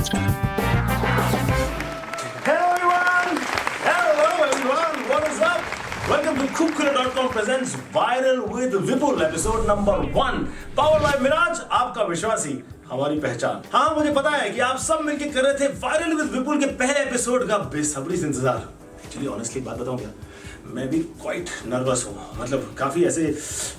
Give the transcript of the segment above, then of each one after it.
Welcome to Khubkhule.com presents Viral with Vipul episode number 1 Powered by Miraj, आपका विश्वासी हमारी पहचान। हाँ, मुझे पता है कि आप सब मिलके कर रहे थे वायरल विद विपुल के पहले एपिसोड का बेसब्री से इंतजार। एक्चुअली ऑनेस्टली बात बताऊं क्या, मैं भी क्वाइट नर्वस हूँ। मतलब काफी ऐसे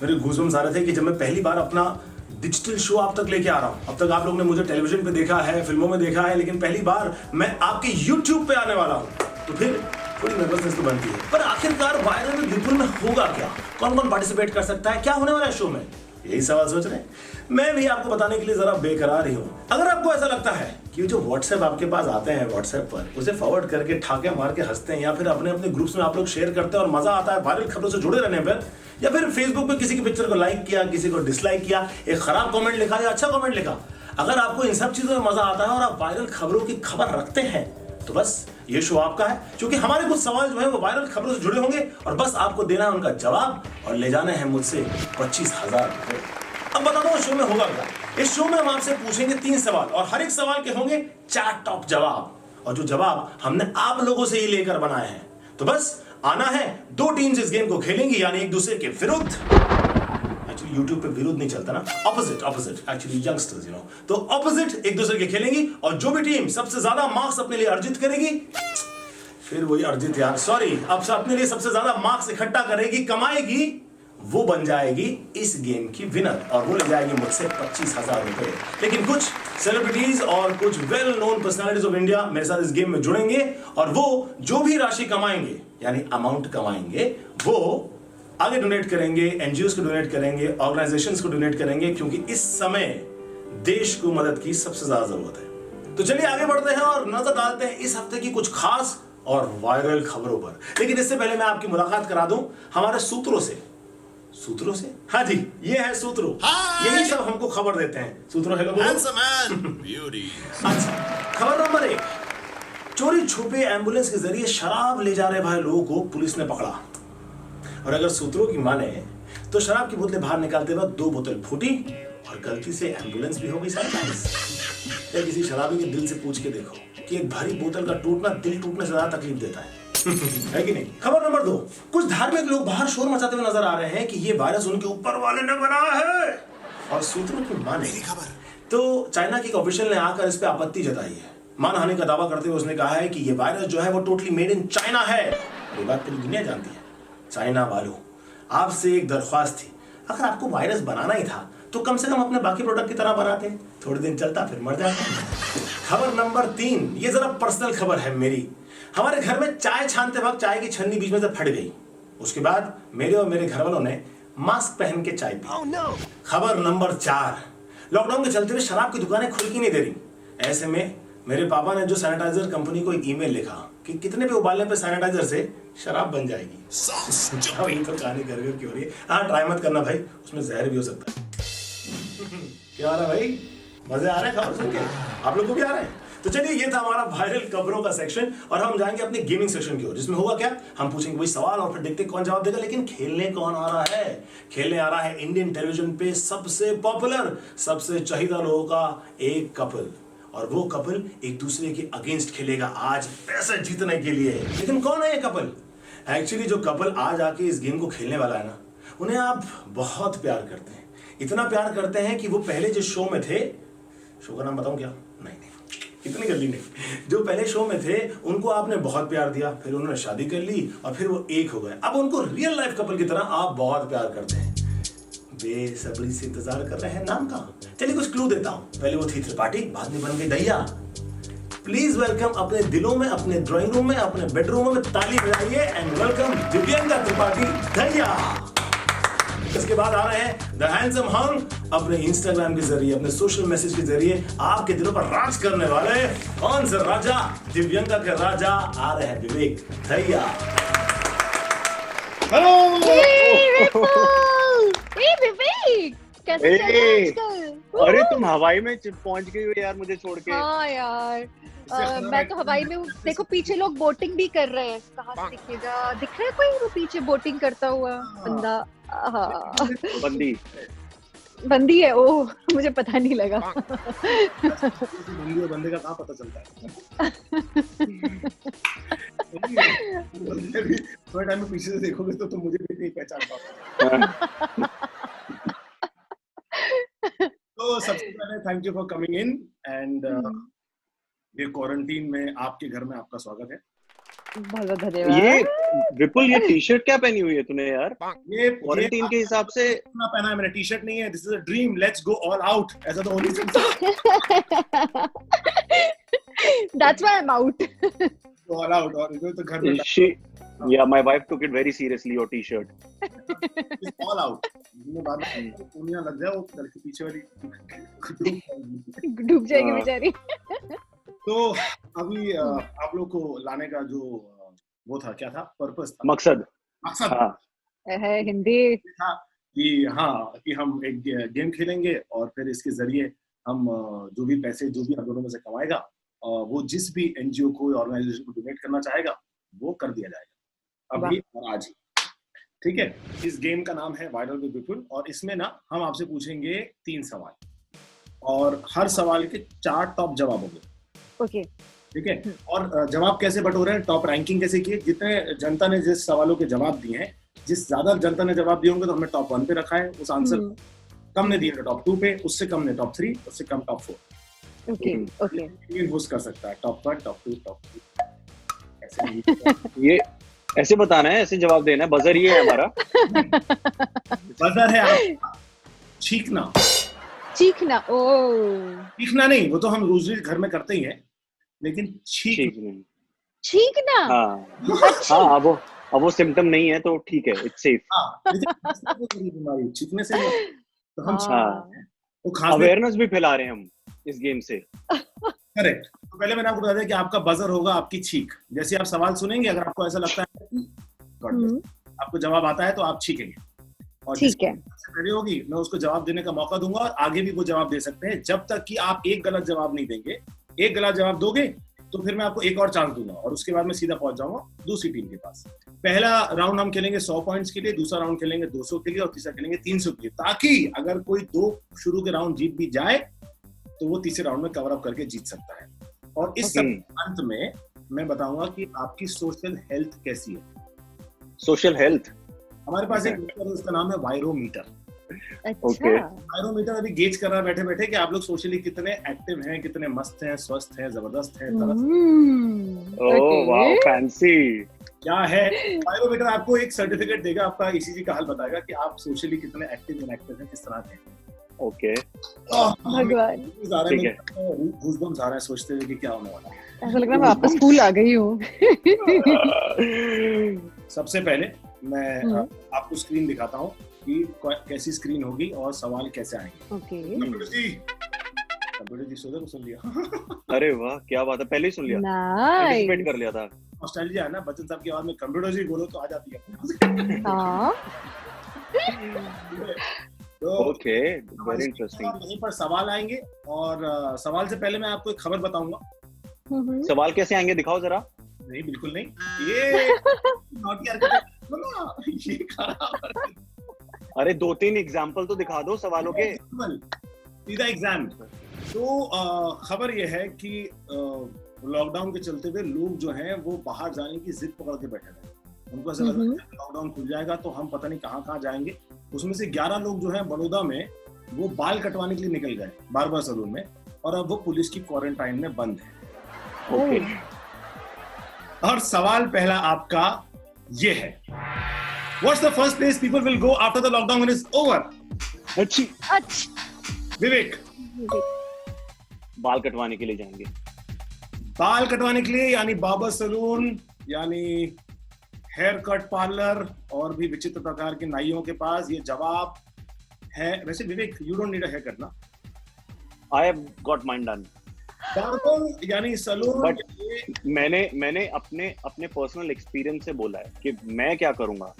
मेरे गूज़बम्स आ रहे थे कि जब मैं पहली बार अपना डिजिटल शो आप तक लेके आ रहा हूँ। अब तक आप लोगों ने मुझे टेलीविजन पे देखा है, फिल्मों में देखा है, लेकिन पहली बार मैं आपके YouTube पे आने वाला हूँ, तो फिर थोड़ी नर्वसनेस तो बनती है। पर आखिरकार वायरल विद विपुल में होगा क्या, कौन कौन पार्टिसिपेट कर सकता है, क्या होने वाला है शो में, यही सवाल सोच रहे हैं। मैं भी आपको बताने के लिए जरा बेकरार ही हूँ। अगर आपको ऐसा लगता है कि जो व्हाट्सएप आपके पास आते हैं व्हाट्सएप पर, उसे फॉरवर्ड करके ठाके मार के हंसते हैं, या फिर अपने अपने ग्रुप्स में आप लोग शेयर करते हैं और मजा आता है वायरल खबरों से जुड़े रहने पर, या फिर फेसबुक पे किसी की पिक्चर को लाइक किया, किसी को डिसलाइक किया, एक खराब कमेंट लिखा या अच्छा कमेंट लिखा, अगर आपको इन सब चीजों में मजा आता है और आप वायरल खबरों की खबर रखते हैं, तो बस ये शो आपका है। क्योंकि हमारे कुछ सवाल जो है वो वायरल खबरों से जुड़े होंगे और बस आपको देना है उनका जवाब और ले जाने हैं मुझसे 25,000 रुपए। अब बता दो शो में होगा क्या। इस शो में हम आपसे पूछेंगे 3 सवाल और हर एक सवाल के होंगे 4 टॉप जवाब, और जो जवाब हमने आप लोगों से ही लेकर बनाए हैं। तो बस आना है, 2 टीम्स इस गेम को खेलेंगी, यानी एक दूसरे के विरुद्ध। एक्चुअली यूट्यूब पे विरुद्ध नहीं चलता ना, ऑपोजिट एक्चुअली यंगस्टर्स तो ऑपोजिट एक दूसरे के खेलेंगी, और जो भी टीम सबसे ज्यादा मार्क्स अपने लिए अर्जित करेगी, फिर वही अर्जित यार सॉरी अब अपने लिए सबसे ज्यादा मार्क्स इकट्ठा करेगी, कमाएगी, वो बन जाएगी इस गेम की विनर, और वो ले जाएगी मुझसे 25,000 रुपए। लेकिन कुछ सेलिब्रिटीज और कुछ well known personalities of India मेरे साथ इस गेम में जुड़ेंगे, और वो जो भी राशि कमाएंगे यानी अमाउंट कमाएंगे, वो आगे डोनेट करेंगे, एनजीओ को डोनेट करेंगे, ऑर्गेनाइजेशंस को डोनेट करेंगे, क्योंकि इस समय देश को मदद की सबसे ज्यादा जरूरत है। तो चलिए आगे बढ़ते हैं और नजर डालते हैं इस हफ्ते की कुछ खास और वायरल खबरों पर। लेकिन इससे पहले मैं आपकी मुलाकात करा दूं हमारे सूत्रों से। हाँ जी, ये है सूत्रों, यही सब हमको खबर देते हैं। सूत्रों हेलो बोलो। अच्छा, खबर नंबर 1, चोरी छुपे एम्बुलेंस के जरिए शराब ले जा रहे भाई लोगों को पुलिस ने पकड़ा। और अगर सूत्रों की माने तो शराब की बोतलें बाहर निकालते वक्त 2 बोतल फूटी और गलती से एम्बुलेंस भी हो गई सैनिटाइज। किसी शराबी के दिल से पूछ के देखो कि एक भारी बोतल का टूटना दिल टूटने से ज्यादा तकलीफ देता है है कि नहीं। खबर नंबर 2, कुछ धार्मिक लोग बाहर शोर मचाते हुए नजर आ रहे हैं कि ये वायरस उनके ऊपर वाले ने बनाया है। और सूत्रों की माने तो चाइना की ऑफिशियल ने आकर इस पे आपत्ति जताई है। मानहानि का दावा करते हुए उसने कहा है कि ये वायरस जो है वो टोटली मेड इन चाइना है। ये बात पूरी दुनिया जानती है। चाइना वालों, आपसे एक दरख्वास्त थी, अगर आपको वायरस बनाना ही था तो कम से कम अपने बाकी प्रोडक्ट की तरह बनाते, थोड़े दिन चलता फिर मर जाता। खबर नंबर 3, ये जरा पर्सनल खबर है मेरी। हमारे घर में चाय छानते वक्त चाय की छन्नी बीच में से फट गई। उसके बाद मेरे और मेरे घर वालों ने मास्क पहन के चाय पी। oh, no. खबर नंबर 4, लॉकडाउन के चलते हुए शराब की दुकानें खुल की नहीं दे रही। ऐसे में मेरे पापा ने जो सैनिटाइजर कंपनी को एक ईमेल लिखा कि कितने भी उबालने पे सैनिटाइजर से शराब बन जाएगी। अब तो कहानी घर की हो रही है। हाँ, ट्राई मत करना भाई, उसमें जहर भी हो सकता है। क्या आ रहा है भाई, मजे आ रहे हैं खबर सुन के, आप लोग को भी आ रहे हैं। तो चलिए, ये था हमारा वायरल खबरों का सेक्शन, और हम जाएंगे अपने गेमिंग सेक्शन की ओर, जिसमें होगा क्या, हम पूछेंगे वही सवाल और फिर देखते हैं कौन जवाब देगा। लेकिन खेलने कौन आ रहा है? खेलने आ रहा है इंडियन टेलीविजन पे सबसे पॉपुलर, सबसे चाहिदा लोगों का एक कपल, और वो कपल एक दूसरे के अगेंस्ट खेलेगा आज पैसे जीतने के लिए। लेकिन कौन है ये कपल? एक्चुअली जो कपल आज आके इस गेम को खेलने वाला है ना, उन्हें आप बहुत प्यार करते हैं। इतना प्यार करते हैं कि वो पहले जो शो में थे, शो का नाम बताऊं क्या? नहीं, इतनी जल्दी नहीं। जो पहले शो में थे उनको आपने बहुत प्यार दिया, फिर उन्होंने शादी कर ली और फिर वो एक हो गए। अब उनको रियल लाइफ कपल की तरह आप बहुत प्यार करते हैं। बेसब्री से इंतजार कर रहे हैं नाम का? चलिए कुछ क्लू देता हूं। पहले वो थी त्रिपाठी, बाद में बन गई दैया। प्लीज वेलकम अपने दिलों में, अपने ड्राइंग रूम में, अपने बेडरूम में ताली बजाइए एंड वेलकम दिव्यंका त्रिपाठी दैया। इसके बाद आ रहे हैं द हैंडसम हंग, अपने इंस्टाग्राम के जरिए, अपने सोशल मैसेज के जरिए आपके दिलों पर राज करने वाले कौन से राजा? दिव्यंका के राजा आ रहे हैं विवेक दैया। हेलो विवेक, कैसे चल रहा है आजकल? अरे तुम हवाई में पहुंच गई हो यार मुझे छोड़ के। हाँ यार, मैं तो हवाई में हूँ। देखो पीछे लोग बोटिंग भी कर रहे हैं। कहाँ से दिखेगा? दिख रहा है कोई वो पीछे बोटिंग करता हुआ बंदा? हाँ बंदी बंदी है, ओह मुझे पता नहीं लगा। बंदी और बंदे का कहाँ पता चलता है। बंदे भी थोड़े टाइम में पीछे से देखोगे तो मुझे भी नहीं पहचान पाओगे। तो सबसे पहले thank you for coming in and ये क्वारंटीन में आपके घर में आपका स्वागत है। बहुत बहुत धन्यवाद। ये विपुल, ये टी शर्ट क्या पहनी हुई है तूने यार? ये क्वारंटीन के हिसाब से ना पहना है मैंने, टी शर्ट नहीं है। This is a dream, let's go all out, ऐसा तो only That's why I'm out. All out. और इधर तो घर में yeah, my wife took it very seriously, your t-shirt. All out. मैं बाद में दुनिया लग जाए वो लड़की पीछे वाली डूब जाएगी बेचारी। तो अभी आप लोग को लाने का जो वो था, क्या था पर्पस था, मकसद हाँ है हिंदी था कि हम एक गेम खेलेंगे और फिर इसके जरिए हम जो भी पैसे जो भी हम दोनों में से कमाएगा वो जिस भी एनजीओ को ऑर्गेनाइजेशन को डोनेट करना चाहेगा वो कर दिया जाएगा अभी और आज ही। ठीक है, इस गेम का नाम है वायरल विद विपुल और इसमें ना हम आपसे पूछेंगे 3 सवाल और हर सवाल के 4 टॉप जवाब होंगे। ओके ठीक है, और जवाब कैसे बटोरे हैं, टॉप रैंकिंग कैसे की, जितने जनता ने जिस सवालों के जवाब दिए हैं, जिस ज्यादा जनता ने जवाब दिए होंगे तो हमने टॉप 1 पे रखा है उस आंसर, कम ने दिए तो टॉप 2 पे, उससे कम ने टॉप 3, उससे कम टॉप 4। ओके होस्ट कर सकता है टॉप 1, टॉप 2, टॉप 3 ऐसे। ये ऐसे बताना है, ऐसे जवाब देना है। बजर ये है हमारा। बजर है आपका चीखना। ओ चीखना नहीं, वो तो हम रोज घर में करते ही हैं, लेकिन चीखना। हाँ अब वो सिम्टम नहीं है तो ठीक है, इट्स सेफ। बीमारी चीखने से तो हम तो खास अवेयरनेस भी फैला रहे हैं हम इस गेम से। करेक्ट। तो पहले मैंने आपको बता दिया कि आपका बजर होगा आपकी चीख। जैसे आप सवाल सुनेंगे, अगर आपको ऐसा लगता है आपको जवाब आता है तो आप चीखेंगे और ठीक है, रेडी होगी मैं उसको जवाब देने का मौका दूंगा और आगे भी वो जवाब दे सकते हैं जब तक कि आप एक गलत जवाब नहीं देंगे। एक गलत जवाब दोगे तो फिर मैं आपको एक और चांस दूंगा और उसके बाद मैं सीधा पहुंच जाऊंगा दूसरी टीम के पास। पहला राउंड हम खेलेंगे 100 पॉइंट्स के लिए, दूसरा राउंड खेलेंगे 200 के लिए और तीसरा खेलेंगे 300 के लिए, ताकि अगर कोई 2 शुरू के राउंड जीत भी जाए तो वो तीसरे राउंड में कवर अप करके जीत सकता है। और इस सब अंत में मैं बताऊंगा कि आपकी सोशल हेल्थ कैसी है। सोशल हेल्थ हमारे पास एक मीटर है, उसका नाम है वायरोमीटर। अच्छा। वायरोमीटर अभी गेज कर रहा है बैठे बैठे कि आप लोग सोशली कितने एक्टिव हैं, कितने मस्त हैं, स्वस्थ हैं, जबरदस्त हैं। Oh wow, fancy. क्या है वायरोमीटर? आपको एक सर्टिफिकेट देगा, आपका ईसीजी का हाल बताएगा कि आप सोशली कितने एक्टिव इनएक्टिव हैं, किस तरह के। ओके भगवान, ठीक है, गूज़बम्स आ रहे हैं सोचते हुए कि क्या होने वाला है। ऐसा लग रहा है मैं वापस स्कूल आ गई हूँ। सबसे पहले मैं आपको स्क्रीन दिखाता हूँ कि कैसी स्क्रीन होगी और सवाल कैसे आएंगे। ओके। कंप्यूटर जी सुन लिया। अरे वाह, क्या बात है, पहले ही सुन लिया, नाइस, कर लिया था। ऑस्ट्रेलिया है ना, बच्चन साहब की आवाज में कंप्यूटर जी बोलो तो आ जाती है। हाँ। Okay, very interesting. यहीं पर सवाल आएंगे और सवाल से पहले मैं आपको एक खबर बताऊंगा। सवाल कैसे आएंगे, दिखाओ जरा। नहीं, बिल्कुल नहीं, ये अरे 2-3 एग्जाम्पल तो दिखा दो सवालों के। सीधा एग्जाम। तो खबर ये है कि लॉकडाउन के चलते हुए लोग जो हैं वो बाहर जाने की जिद पकड़ के बैठे हैं। उनको ऐसा लग रहा है लॉकडाउन खुल जाएगा तो हम पता नहीं कहाँ जाएंगे। उसमें से 11 लोग जो हैं बड़ौदा में वो बाल कटवाने के लिए निकल गए बार्बर सैलून में और अब वो पुलिस की क्वारंटाइन में बंद है। ओके। और सवाल पहला आपका ये है, What's the first place people will go after the lockdown when it's over? अच्छा। विवेक। बाल कटवाने के लिए जाएंगे। बाल कटवाने के लिए, यानी बार्बर सैलून, यानी हेयर कट पार्लर और भी विचित्र प्रकार के नाइयों के पास ये जवाब है। वैसे Vivek, you don't need a hair cut ना? I have got mine done. Barber यानी सैलून। बट मैंने अपने पर्सनल एक्सपीरियंस से बोला है कि मैं क्या करूंगा।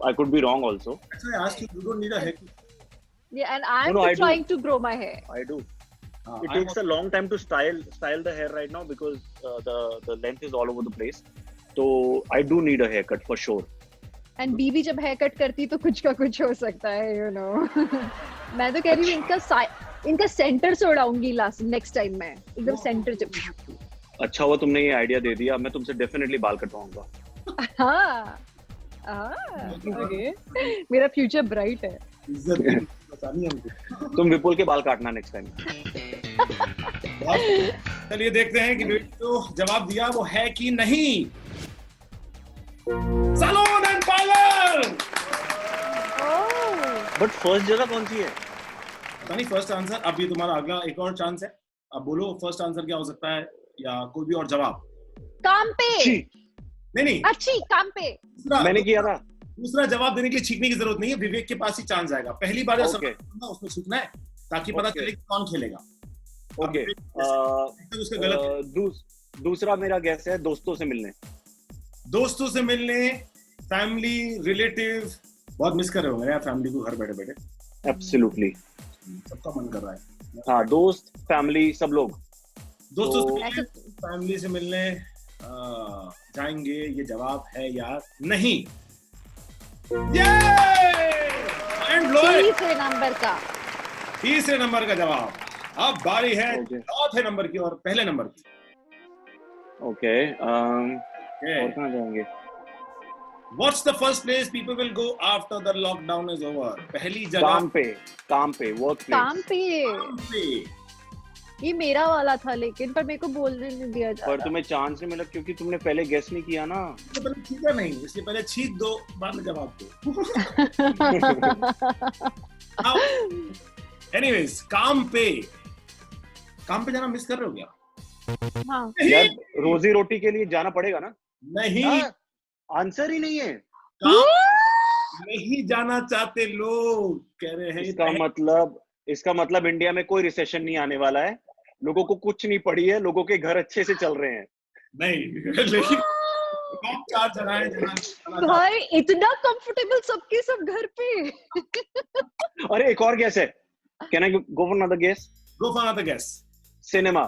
I could be wrong also. Actually, I asked you don't need a haircut. Yeah, and I'm trying to grow my hair. I do. It takes a long time to style the hair right now because the length is all over the place. So I do need a haircut for sure. And बीवी जब hair cut करती तो कुछ का कुछ हो सकता है, यू नो। मैं तो कह रही हूँ इनका सेंटर से उड़ाऊंगी लास्ट नेक्स्ट टाइम मैं, एकदम सेंटर से। अच्छा हुआ तुमने ये आइडिया दे दिया, मैं तुमसे डेफिनेटली बाल कटवाऊंगा। हाँ ओके, मेरा फ्यूचर ब्राइट है। इज्जत की बचानी है हमको। तुम विपुल के बाल काटना नेक्स्ट टाइम। चलिए देखते हैं कि विवेक जो जवाब दिया वो है कि नहीं। Salon and parlour. But first जगह कौन सी है? पता नहीं फर्स्ट आंसर। अब ये तुम्हारा अगला एक और चांस है, अब बोलो फर्स्ट आंसर क्या हो सकता है या कोई भी और जवाब। काम पे। नहीं अच्छी काम पे। मैंने किया था। दूसरा जवाब देने के लिए छींकने की जरूरत नहीं है, विवेक के पास ही चांस आएगा। पहली बार जो सवाल होगा उसमें छींकना है ताकि पता चले कि कौन खेलेगा। ओके, उसका गलत। दूसरा मेरा गैस है दोस्तों से मिलने। दोस्तों से मिलने, फैमिली, रिलेटिव। बहुत मिस कर रहे होंगे यार फैमिली को घर बैठे बैठे। एब्सोल्युटली, सबका मन कर रहा है। हाँ, दोस्त, फैमिली, सब लोग। दोस्तों तो, से मिलने, फैमिली से मिलने जाएंगे, ये जवाब है या नहीं? तीसरे नंबर का। तीसरे नंबर का जवाब। अब बारी है चौथे नंबर की और पहले नंबर की। ओके, और कहाँ जाएंगे? What's the first place people will go after the lockdown is over? पहली जगह काम पे, वर्क प्लेस। काम पे। ये मेरा वाला था लेकिन पर मेरे को बोलने नहीं दिया जा रहा। पर तुम्हें चांस नहीं मिला क्योंकि तुमने पहले गेस नहीं किया ना। तो पहले छींका नहीं, इसलिए पहले छींक दो, बाद में जवाब दो। एनीवेज, काम पे जाना मिस कर रहे हो क्या? हाँ। यार रोजी रोटी के लिए जाना पड़ेगा ना। नहीं, आंसर ही नहीं है। नहीं जाना चाहते लोग, कह रहे हैं। इसका मतलब इंडिया में कोई रिसेशन नहीं आने वाला है। लोगों को कुछ नहीं पड़ी है, लोगों के घर अच्छे से चल रहे हैं। नहीं, लेकिन चार जगह है भाई इतना कंफर्टेबल सबके सब घर पे। अरे एक और गैस है। Can I go for another gas? Go for another gas. Cinema.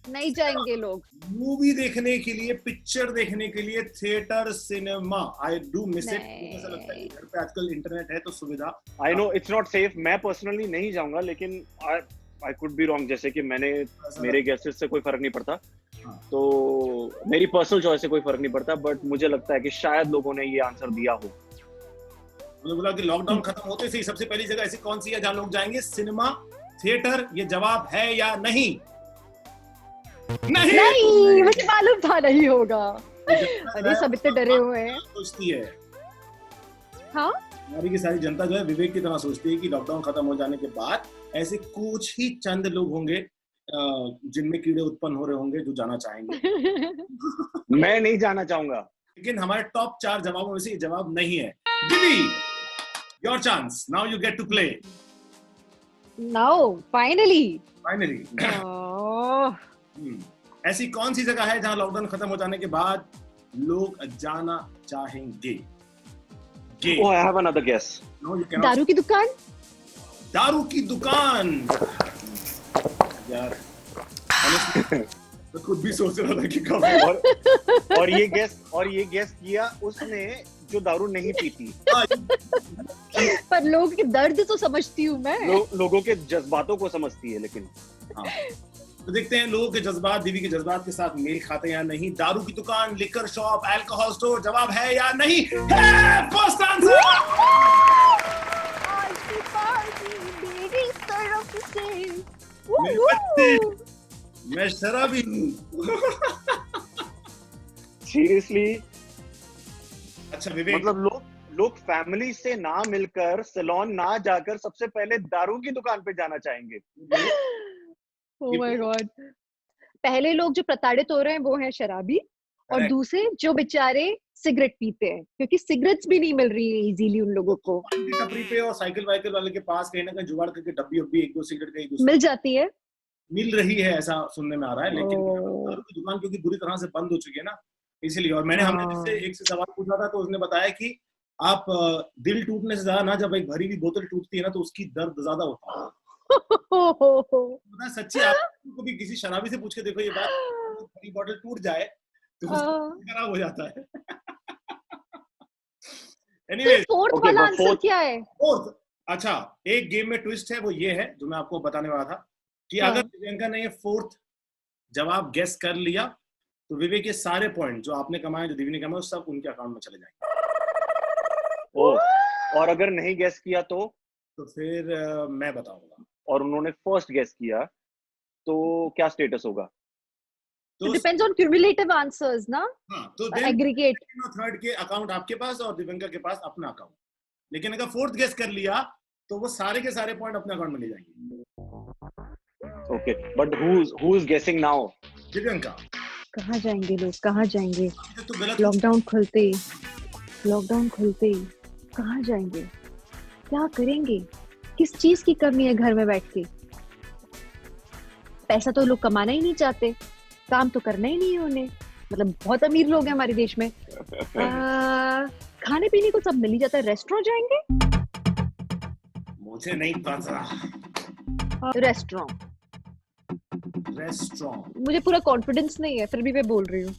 नहीं जाएंगे लोग मूवी देखने के लिए, पिक्चर देखने के लिए theatre, cinema. I do miss it. ऐसा लगता है कि घर पे आजकल इंटरनेट है तो सुविधा। I know it's not safe. मैं पर्सनली नहीं जाऊंगा, लेकिन आई कुड बी रॉन्ग। जैसे कि मेरे गैसेस से कोई फर्क नहीं पड़ता। हाँ। तो मेरी पर्सनल चॉइस से कोई फर्क नहीं पड़ता, बट मुझे लगता है कि शायद लोगों ने ये आंसर दिया हो। मुझे बोला कि लॉकडाउन खत्म होते से सबसे पहली जगह ऐसी कौन सी है जहां लोग जाएंगे? Cinema, theatre. ये जवाब है या नहीं? नहीं, मुझे मालूम था नहीं होगा। अरे सब इतने डरे हुए हैं। सोचती है, हाँ, हमारी की सारी जनता जो है विवेक की तरह सोचती है कि लॉकडाउन खत्म हो जाने के बाद ऐसे कुछ ही चंद लोग होंगे जिनमें कीड़े उत्पन्न हो रहे होंगे जो जाना चाहेंगे। मैं नहीं जाना चाहूंगा। लेकिन हमारे टॉप 4 जवाबों में से ये जवाब नहीं है। Divya, your chance, now you get to play. Now finally. ऐसी कौन सी जगह है जहां लॉकडाउन खत्म हो जाने के बाद लोग जाना चाहेंगे? Oh, I have another guess. No, you cannot. दारू की दुकान। दारू की दुकान। यार, मैं खुद भी सोच रहा था कि कब। और ये गेस किया उसने जो दारू नहीं पीती। पर लोगों के दर्द तो समझती हूँ मैं। लोगों के जज्बातों को समझती है, लेकिन हाँ। तो देखते हैं लोगों के जज्बात दिव्य के जज्बात के साथ मेल खाते हैं या नहीं। दारू की दुकान, लिकर शॉप, अल्कोहल स्टोर। जवाब है या नहीं? First answer. मैं शराबी हूँ। सीरियसली? अच्छा विवेक, मतलब लोग फैमिली से ना मिलकर, सैलून ना जाकर सबसे पहले दारू की दुकान पे जाना चाहेंगे। Oh my God. पहले लोग जो प्रताड़ित हो रहे हैं वो हैं शराबी, और दूसरे जो बेचारे सिगरेट पीते हैं, क्योंकि सिगरेट्स भी नहीं मिल रही है इजीली उन लोगों को। टपरी पे और साइकिल वाइकिल वाले के पास कहीं ना कहीं जुगाड़ करके डब्बी उब्बी एक दो सिगरेट का एक दूसरे मिल जाती है, मिल रही है, ऐसा सुनने में आ रहा है। लेकिन दारू की दुकान क्योंकि बुरी तरह से बंद हो चुकी है ना, इसलिए। और मैंने हमने जिससे एक से सवाल पूछा था तो उसने बताया कि आप दिल टूटने से ज्यादा ना, जब एक भरी हुई बोतल टूटती है ना तो उसकी दर्द ज्यादा होता है। सच्ची, आपको भी किसी शराबी से पूछ के देखो ये बात, भरी बोतल टूट जाए तो खराब हो जाता है। एनीवेज फोर्थ Okay, वाला but आंसर fourth- क्या है? फोर्थ, अच्छा एक गेम में ट्विस्ट है, वो ये है जो मैं आपको बताने वाला था कि हाँ। अगर प्रियंका ने ये फोर्थ जवाब गेस कर लिया तो विवेक के सारे पॉइंट जो आपने कमाए, जो दिव्य ने कमाए, वो सब उनके अकाउंट में चले जाएंगे। ओ, और अगर नहीं गेस किया तो फिर मैं बताऊंगा। और उन्होंने फर्स्ट गेस किया तो क्या स्टेटस होगा? It तो depends on cumulative answers, ना? हाँ, तो then Aggregate. थर्ड के अकाउंट आपके पास और दिव्यंका के पास अपना अकाउंट। लेकिन अगर फोर्थ गेस कर लिया तो वो सारे के सारे पॉइंट अपने अकाउंट में ले जाएंगे। ओके, बट हु इज गेसिंग नाउ? दिव्यंका, कहाँ जाएंगे लोग, कहाँ जाएंगे? तो गलत लॉकडाउन खुलते ही कहाँ जाएंगे, क्या करेंगे, किस चीज की कमी है घर में बैठ के? पैसा तो लोग कमाना ही नहीं चाहते, काम तो करना ही नहीं है उन्हें, मतलब बहुत अमीर लोग हैं हमारे देश में। खाने पीने को सब मिल ही जाता है, रेस्टोरेंट जाएंगे? मुझे नहीं पता। रेस्टोरेंट, मुझे पूरा कॉन्फिडेंस नहीं है, फिर भी मैं बोल रही हूँ।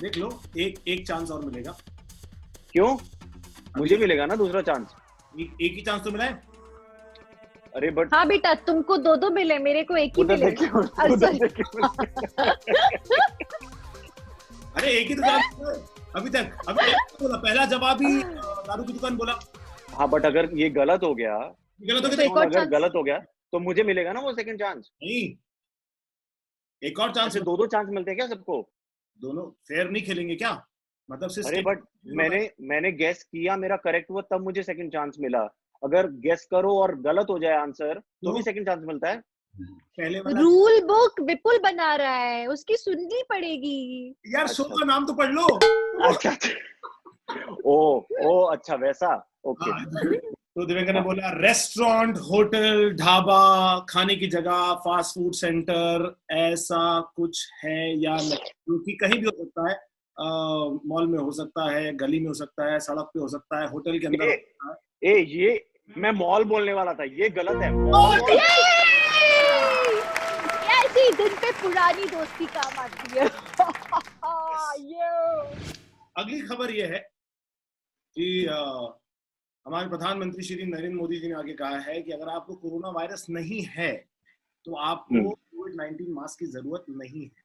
देख लो, एक चांस और मिलेगा। क्यों? मुझे मिलेगा ना दूसरा चांस। एक ही चांस तो मिला है। अरे बट हाँ बेटा, तुमको दो मिले, मेरे को एक ही उधर मिले। देखिए, अरे एक ही तो चांस अभी तक बोला, पहला जवाब ही दारू की दुकान बोला। हाँ, बट अगर ये गलत हो गया, गलत हो तो गया एक और अगर चांस। गलत हो गया तो मुझे मिलेगा ना वो सेकंड चांस। नहीं, एक और चांस। ऐसे दो चांस मिलते हैं क्या सबको? दोनों फेयर नहीं खेलेंगे क्या? मतलब सिर्फ अरे बट मैंने गेस किया, मेरा करेक्ट हुआ, तब मुझे सेकंड चांस मिला। अगर गेस करो और गलत हो जाए आंसर तो भी सेकंड चांस मिलता है। पहले वाला रूल बुक विपुल बना रहा है, उसकी सुननी पड़ेगी। यार, शो का नाम तो पढ़ लो। अच्छा, ओ अच्छा, वैसा। ओके। हाँ, तो दिव्यंका ने बोला रेस्टोरेंट, होटल, ढाबा, खाने की जगह, फास्ट फूड सेंटर, ऐसा कुछ है या नहीं? क्योंकि कहीं भी हो सकता है, मॉल में हो सकता है, गली में हो सकता है, सड़क पे हो सकता है, होटल के अंदर हो सकता है। ये मैं मॉल बोलने वाला था, ये गलत है। ऐसी दिन पे पुरानी दोस्ती काम आती है। अगली खबर ये है कि हमारे प्रधानमंत्री श्री नरेंद्र मोदी जी ने आगे कहा है कि अगर आपको कोरोना वायरस नहीं है तो आपको कोविड-19 मास्क की जरूरत नहीं है।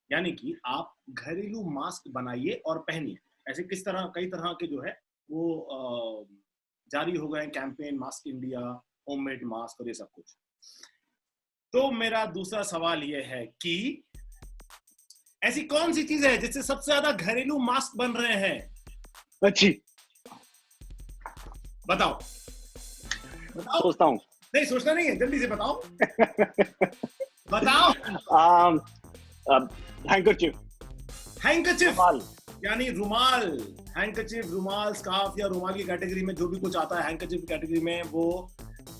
यानी कि आप घरेलू मास्क बनाइए और पहनिए। ऐसे कई तरह के जो है वो जारी हो गए campaign, mask India, homemade mask और ये सब कुछ। तो मेरा दूसरा सवाल ये है कि ऐसी कौन सी चीज है जिससे सबसे ज्यादा घरेलू मास्क बन रहे हैं? अच्छी, बताओ। सोचता हूँ। नहीं, सोचना नहीं है, जल्दी से बताओ। बताओ। हैंकरचिफ यानी रुमाल। हैंकरचिफ, रुमाल, स्कार्फ या रुमाल की कैटेगरी में जो भी कुछ आता है हैंकरचिफ की कैटेगरी में, वो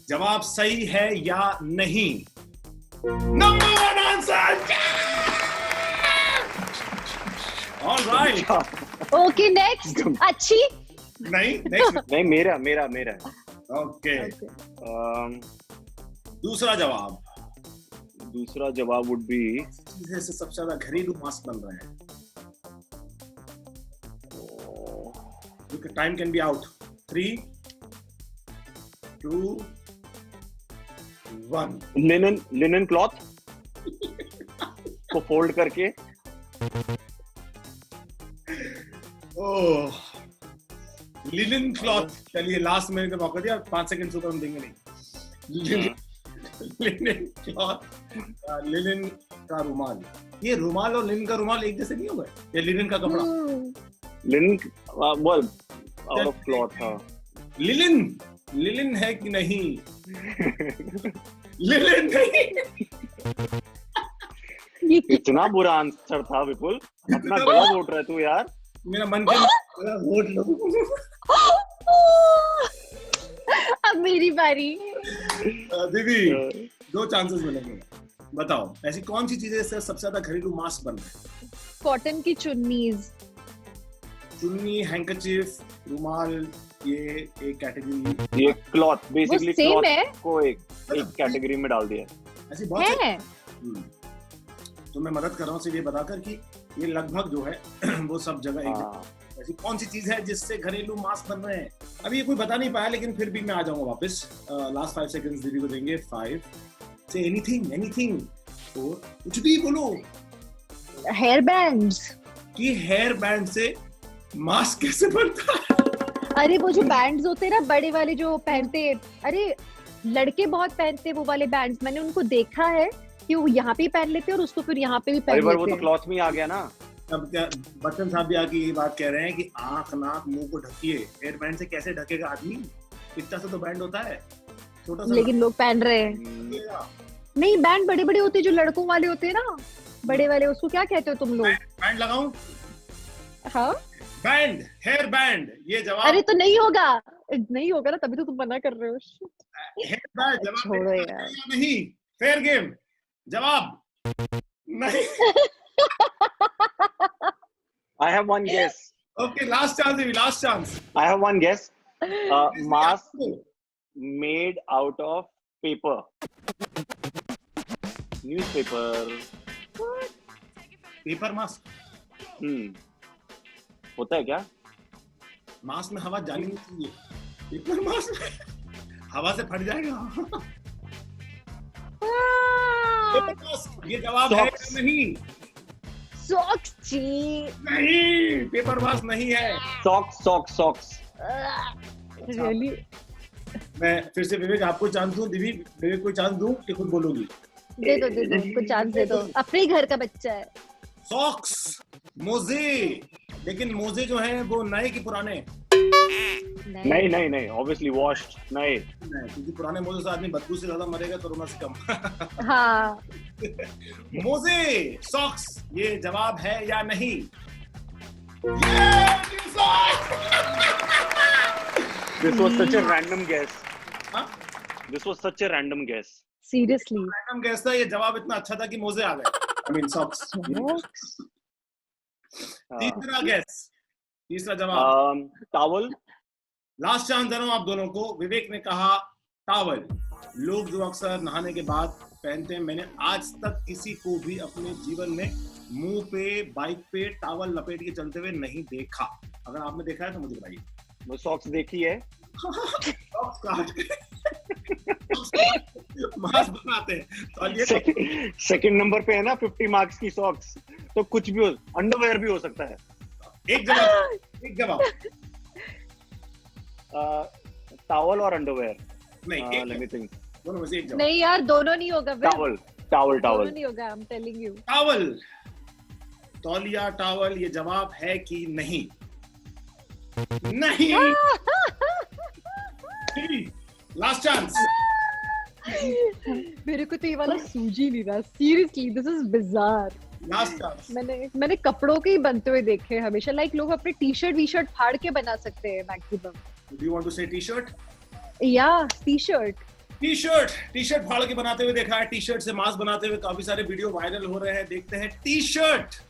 जवाब सही है या नहीं? Number 1 answer. Alright, okay, next. अच्छी नहीं, नेक्स्ट नहीं, मेरा ओके। दूसरा जवाब वुड बी, चीजें से सबसे ज्यादा घरेलू मास्क बन रहे हैं। Time can be out. 3, 2, 1। Linen cloth को फोल्ड करके। ओह, लिनन क्लॉथ। चलिए, लास्ट मिनट का मौका दिया, 5 सेकंड से ऊपर हम देंगे नहीं। लिनन क्लॉथ, लिनन का रुमाल। ये रुमाल और लिनन का रुमाल एक जैसे नहीं होगा? ये लिनन का कपड़ा। Linen, well, out of cloth, हाँ। लिनन है कि नहीं? लिनन नहीं। इतना बुरा आंसर था विपुल, अपना गला वोट रहा है तू यार। मेरा मन के वोट लो। अब मेरी बारी। दीदी, 2 चांसेस मिलेंगे। बताओ, ऐसी कौन सी चीजें इससे सबसे ज्यादा घरेलू मास्क बन रहे हैं? कॉटन की चुन्नीज। चुन्नी, हैंकरचिफ, रुमाल, ये एक कैटेगरी। ये क्लॉथ, बेसिकली सेम क्लॉथ है। को एक कैटेगरी में डाल दिया। ऐसी बहुत है। तो मैं मदद कर रहा हूँ सिर्फ ये बताकर कि ये लगभग जो है वो सब जगह एक ऐसी कौन सी चीज है जिससे घरेलू मास्क बन रहे हैं? अभी ये कोई बता नहीं पाया, लेकिन फिर भी मैं आ जाऊंगा वापस। लास्ट 5 सेकंड्स दीदी को देंगे। 5 से एनीथिंग 4 कुछ भी बोलो। Hair bands. कि हेयर बैंड से मास्क कैसे बनता है? अरे वो जो बैंड्स होते हैं ना बड़े वाले जो पहनते हैं, अरे लड़के बहुत पहनते हैं वो वाले बैंड्स, मैंने उनको देखा है कि वो यहाँ पे पहन लेते हैं और उसको फिर यहाँ पे भी पहन वो लेते तो हैं। क्लॉथ में आ गया ना। अब क्या बच्चन साहब भी आके ये बात कह रहे हैं कि आंख नाक मुंह को ढकिए। हेयर बैंड से कैसे ढकेगा आदमी? इतना सा तो बैंड होता है, छोटा सा। लेकिन लोग पहन रहे हैं। नहीं, बैंड बड़े बड़े होते हैं जो लड़कों वाले होते हैं ना, बड़े वाले, उसको क्या कहते हो तुम लोग? बैंड लगाऊं? हाँ बैंड, हेयर बैंड, ये जवाब। अरे तो नहीं होगा ना, तभी तो तुम मना कर रहे हो। हेयर बैंड जवाब छोड़ो देना यार। है या नहीं? Fair game. जवाब नहीं। I have one guess. Okay, last chance, last chance. I have one guess. Mask made out of paper. Newspaper. Paper mask. होता है क्या? मास्क में हवा जानी नहीं चाहिए। पेपर मास्क में हवा से फट जाएगा। पेपर मास्क, ये जवाब है या नहीं? सॉक्स जी। नहीं, पेपर मास्क नहीं है। Socks. रियली? मैं फिर से विवेक आपको चांस दूं, दिव्य विवेक को चांस दूं कि खुद बोलोगी? दे दो कुछ चांस दे दो, अपने ही घर का बच्चा है। सॉक्स, मोजे। लेकिन मोजे जो हैं वो नए की पुराने? नहीं, obviously washed. नहीं, क्योंकि पुराने मोजे से आदमी बदबू से ज्यादा मरेगा, कोरोना से कम। हाँ। मोजे, सॉक्स, ये जवाब है या नहीं? This was such a random guess. हाँ? This was such a random guess. Seriously. Random guess था, ये जवाब इतना अच्छा था कि मोजे आ गए। I mean socks. तीसरा गेस, तीसरा जवाब। Towel. लास्ट चांस दे रहा हूं आप दोनों को। विवेक ने कहा टॉवल। लोग जो अक्सर नहाने के बाद पहनते हैं, मैंने आज तक किसी को भी अपने जीवन में मुंह पे, बाइक पे टॉवल लपेट के चलते हुए नहीं देखा। अगर आपने देखा है तो मुझे बताइए। वो सॉक्स देखी है? सॉक्स मास्क बनाते हैं तो ये सेकंड नंबर पे है ना 50 मार्क्स की सॉक्स, तो कुछ भी हो, अंडरवेयर भी हो सकता है। एक जवाब टॉवल और अंडरवेयर। नहीं, लेट मी थिंक। दोनों में से एक जवाब। नहीं यार, दोनों नहीं होगा। टॉवल दोनों नहीं होगा, I am telling you. Towel, तौलिया, टॉवल, ये जवाब है कि नहीं? नहीं। Last chance. मेरे को तो ये वाला सूझ ही नहीं रहा। Seriously, this is bizarre. Last chance. मैंने कपड़ों के ही बनते हुए देखे हैं हमेशा। लाइक लोग अपने टी शर्ट फाड़ के बना सकते हैं maximum. Do you want to say T-shirt? या टी शर्ट फाड़ के बनाते हुए देखा है। टी-शर्ट से मास्क बनाते हुए काफी सारे वीडियो वायरल हो रहे हैं। देखते हैं टी-शर्ट,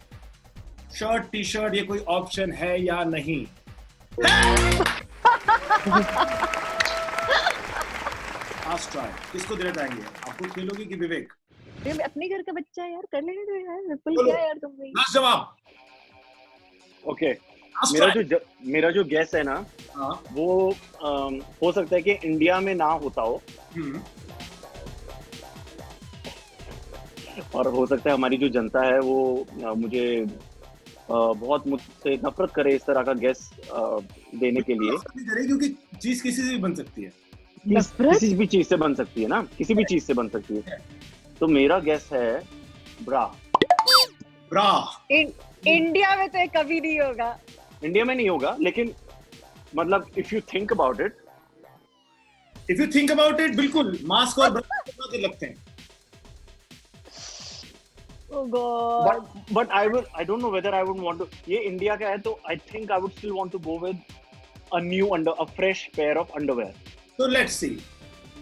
टी-शर्ट, ये कोई ऑप्शन है या नहीं? Last try. किसको देना चाहेंगे? आप खुद खेलोगी कि विवेक? अपने घर का बच्चा है यार, कर लेने दो यार। बिल्कुल, क्या यार तुम भी। लास्ट जवाब। ओके, मेरा जो गेस है ना, वो हो सकता है कि इंडिया में ना होता हो, और हो सकता है हमारी जो जनता है वो मुझे बहुत मुझसे नफरत करे इस तरह का गेस देने के लिए। क्योंकि चीज किसी से भी बन सकती है। किसी भी चीज से बन सकती है ना, किसी भी चीज से बन सकती है। तो मेरा गेस है ब्रा। इंडिया में तो ये कभी नहीं होगा। इंडिया में नहीं होगा, लेकिन मतलब if you think about it, बिल्कुल मास्क और ब्रा के लगते हैं। Oh God. But I don't know whether I would want to. ये इंडिया का है तो I think I would still want to go with a fresh pair of underwear. So let's see.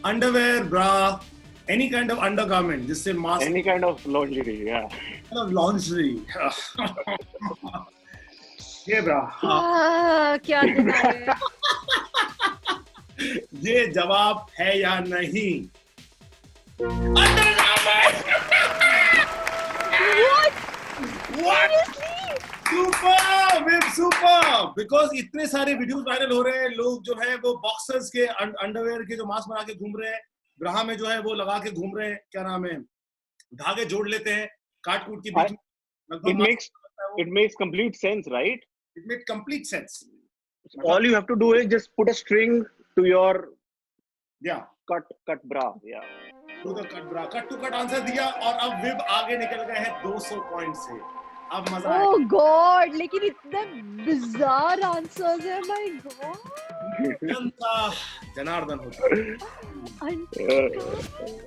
Underwear, bra, any kind of undergarment जिससे mask. Any kind of lingerie, yeah. Lingerie. ये bra. क्या है? ये जवाब है या नहीं? What? Super because इतने सारे वीडियोस वायरल हो रहे हैं, लोग जो है वो बॉक्सर्स के अंडरवेयर के जो मास्क बना के घूम रहे हैं, ब्रा में जो है वो लगा के घूम रहे हैं, क्या नाम है, धागे जोड़ लेते हैं काट कूट के बीच में, It makes complete sense, right? It made complete sense. All you have to do is just put a string to your cut bra. Yeah. To the cut bra. Cut to cut answer दिया और अब विब आगे निकल गए हैं 200 point से। अब मजा आएगा। Oh God! लेकिन इतने bizarre answers हैं, my God! जनता जनार्दन होता है।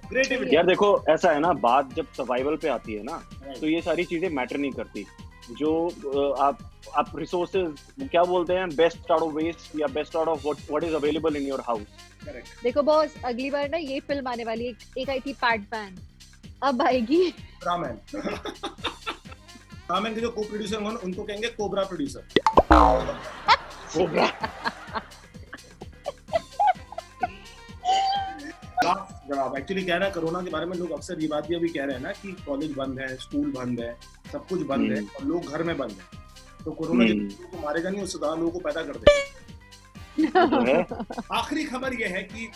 Creativity. यार देखो ऐसा है ना, बात जब सर्वाइवल पे आती है ना, तो ये सारी चीजें मैटर नहीं करती। जो आप रिसोर्सेज क्या बोलते हैं, बेस्ट आउट ऑफ वेस्ट या best out of what is available in your house. देखो बॉस, अगली बार ना ये फिल्म आने वाली है, एक आई थी पैट पैन, अब आएगी रामेन। रामेन के जो को प्रोड्यूसर होंगे उनको कहेंगे कोबरा प्रोड्यूसर। कोबरा। जवाब एक्चुअली कह रहा है, कोरोना के बारे में लोग अक्सर ये बात भी अभी कह रहे हैं ना कि कॉलेज बंद है, स्कूल बंद है, सब कुछ बंद है और लोग घर में बंद है, तो कोरोना लोगों को मारेगा नहीं, उससे ज्यादा लोगों को पैदा कर देगा। आखिरी खबर ये है कि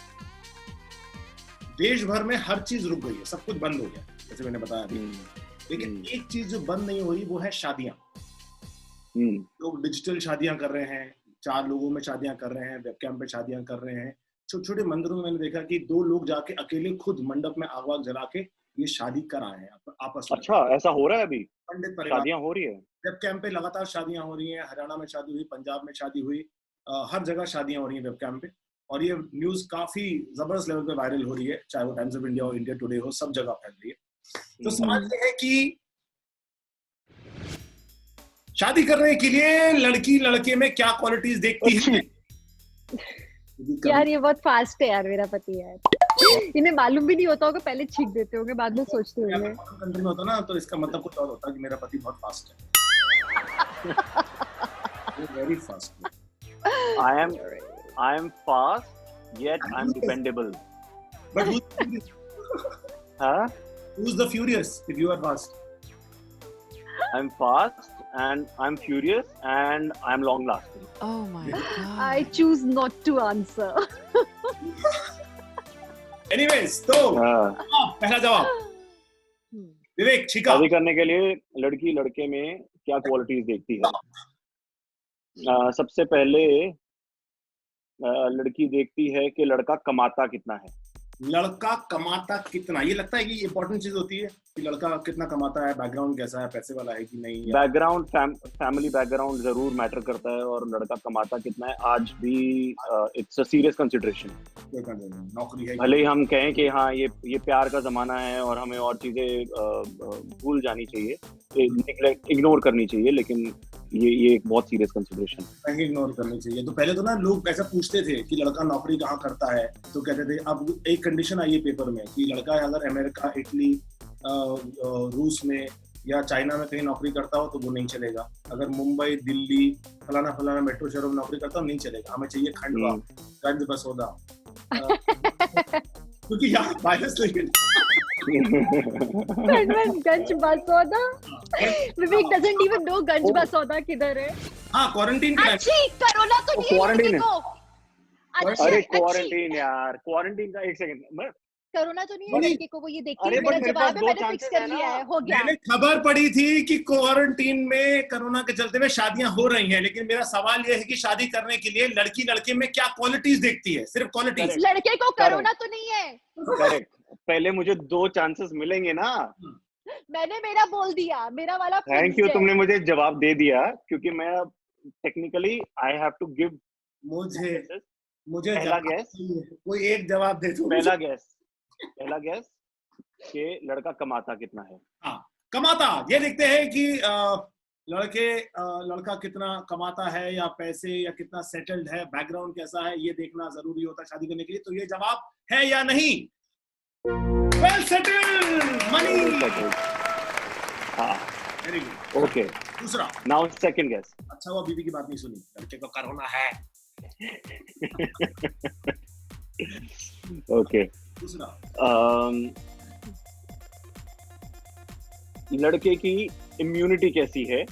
देश भर में हर चीज रुक गई है, सब कुछ बंद हो गया, जैसे मैंने बताया अभी, लेकिन एक चीज जो बंद नहीं हो रही वो है शादियां। लोग डिजिटल शादियां कर रहे हैं, 4 लोगों में शादियां कर रहे हैं, वेबकैम पे शादियां कर रहे हैं। छोटे छोटे मंदिरों में मैंने देखा कि 2 लोग जाके अकेले खुद मंडप में आग वाग जला के ये शादी कर आए हैं आपस में। अच्छा, ऐसा हो रहा है अभी? पंडित परिवार शादियां हो रही है, वेबकैम पे लगातार शादियां हो रही हैं। हरियाणा में शादी हुई, पंजाब में शादी हुई, हर जगह शादियां हो रही हैं वेबकैम पे, और ये न्यूज काफी जबरदस्त लेवल पे वायरल हो रही है, चाहे वो टाइम्स ऑफ इंडिया हो, इंडिया टुडे हो, सब जगह फैल रही है। तो सवाल ये है कि शादी करने के लिए लड़की लड़के में क्या क्वालिटीज देखती है? यार ये बहुत फास्ट है यार, मेरा पति यार, इन्हें मालूम भी नहीं होता होगा, पहले छींक देते होंगे, बाद में सोचते होंगे। कंट्री में होता ना, तो इसका मतलब कुछ और होता कि मेरा पति बहुत फास्ट है। Very fast. I am fast, yet I am dependable. But who's the furious if you are fast? I'm fast and I'm furious and I'm long lasting. Oh my God. I choose not to answer. Anyways, तो पहला जवाब विवेक छिका। शादी करने के लिए लड़की लड़के में क्या क्वालिटीज देखती है? सबसे पहले लड़की देखती है कि लड़का कमाता कितना है। लड़का कमाता कितना, ये लगता है कि इंपॉर्टेंट चीज होती है कि लड़का कितना कमाता है, बैकग्राउंड कैसा है, पैसे वाला है कि नहीं। बैकग्राउंड, फैमिली बैकग्राउंड जरूर मैटर करता है, और लड़का कमाता कितना है आज भी इट्स अ सीरियस कंसिडरेशन। नौकरी है, भले ही हम कहें कि हाँ ये प्यार का जमाना है और हमें और चीजें भूल जानी चाहिए, इग्नोर करनी चाहिए, लेकिन ये एक बहुत सीरियस कंसिडरेशन है। नहीं इग्नोर करनी चाहिए। तो पहले तो ना लोग ऐसा पूछते थे कि लड़का नौकरी कहाँ करता है, तो कहते थे, अब एक कंडीशन आई है पेपर में कि लड़का अगर अमेरिका, इटली, रूस में या चाइना में कहीं नौकरी करता हो तो वो नहीं चलेगा। अगर मुंबई, दिल्ली, फलाना फलाना मेट्रो शहरों में नौकरी करता हो नहीं चलेगा, हमें चाहिए खंडवा, गंज बसोदा, क्योंकि यहाँ वायरस नहीं गंज बसौदा। विवेक doesn't even know गंज बसौदा किधर है। हाँ, क्वारंटीन के अच्छी कोरोना तो नहीं है क्वारंटीन को। अरे क्वारंटीन यार, क्वारंटीन का 1 सेकंड, कोरोना तो नहीं है लड़के को, वो ये देखती है, अरे मेरा जवाब है, मैंने फिक्स कर लिया है, हो गया। मैंने खबर पढ़ी थी कि क्वारंटीन में कोरोना के चलते में शादियां हो रही हैं, लेकिन मेरा सवाल ये है कि शादी करने के लिए लड़की लड़के में क्या क्वालिटीज देखती है? सिर्फ क्वालिटीज। लड़के को कोरोना तो नहीं है। करेक्ट, पहले मुझे 2 चांसेस मिलेंगे ना। मैंने मेरा बोल दिया, मेरा वाला। थैंक यू, तुमने मुझे जवाब दे दिया, क्योंकि मैं technically I have to give मुझे पहला गैस, कोई एक जवाब दे दो। पहला गैस कि लड़का कमाता कितना है। हाँ, कमाता, ये देखते हैं कि लड़का कितना कमाता है, या पैसे, या कितना सेटल्ड है, बैकग्राउंड कैसा है, ये देखना जरूरी होता है शादी करने के लिए। तो ये जवाब है या नहीं? Well settled, money. हाँ, वेरी गुड। ओके, दूसरा। Now second gas. अच्छा हुआ बीवी की बात नहीं सुनी, लड़के को कोरोना है। ओके, दूसरा। लड़के की इम्यूनिटी कैसी है